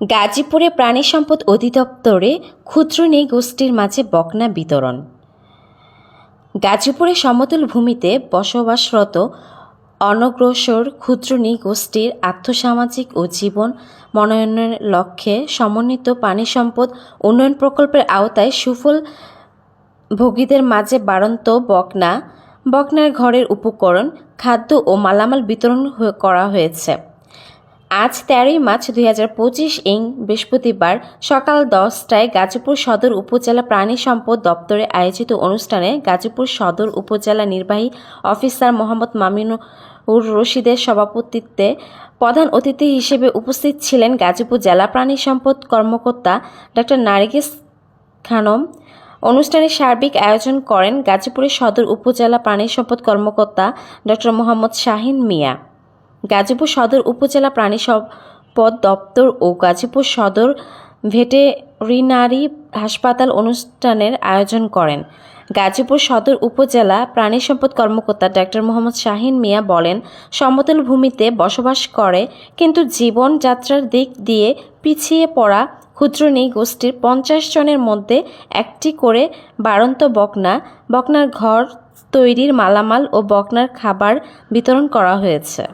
গাজীপুরে প্রাণী সম্পদ অধিদপ্তরে ক্ষুদ্র নৃগোষ্ঠীর মাঝে বকনা বিতরণ। গাজীপুরে সমতল ভূমিতে বসবাসরত অনগ্রসর ক্ষুদ্র নৃগোষ্ঠীর আর্থসামাজিক ও জীবন মনোন্নয়নের লক্ষ্যে সমন্বিত প্রাণী সম্পদ উন্নয়ন প্রকল্পের আওতায় সুফল ভোগীদের মাঝে বাড়ন্ত বকনার ঘরের উপকরণ, খাদ্য ও মালামাল বিতরণ করা হয়েছে। আজ 13 মার্চ 2025 বৃহস্পতিবার সকাল 10টায় গাজীপুর সদর উপজেলা প্রাণী সম্পদ দপ্তরে আয়োজিত অনুষ্ঠানে গাজীপুর সদর উপজেলা নির্বাহী অফিসার মোহাম্মদ মামিনুর রশিদের সভাপতিত্বে প্রধান অতিথি হিসেবে উপস্থিত ছিলেন গাজীপুর জেলা প্রাণী সম্পদ কর্মকর্তা ডক্টর নার্গিস খানম। অনুষ্ঠানে সার্বিক আয়োজন করেন গাজীপুরের সদর উপজেলা প্রাণী সম্পদ কর্মকর্তা ডক্টর মোহাম্মদ শাহিন মিয়া। গাজীপুর সদর উপজেলা প্রাণী সম্পদ দপ্তর ও গাজীপুর সদর ভেটেরিনারি হাসপাতাল অনুষ্ঠানের আয়োজন করেন। গাজীপুর সদর উপজেলা প্রাণী সম্পদ কর্মকর্তা ডক্টর মোহাম্মদ শাহিন মিয়া বলেন, সমতল ভূমিতে বসবাস করে কিন্তু জীবনযাত্রার দিক দিয়ে পিছিয়ে পড়া ক্ষুদ্র নৃগোষ্ঠীর 50 জনের মধ্যে একটি করে বাড়ন্ত বকনার ঘর তৈরির মালামাল ও বকনার খাবার বিতরণ করা হয়েছে।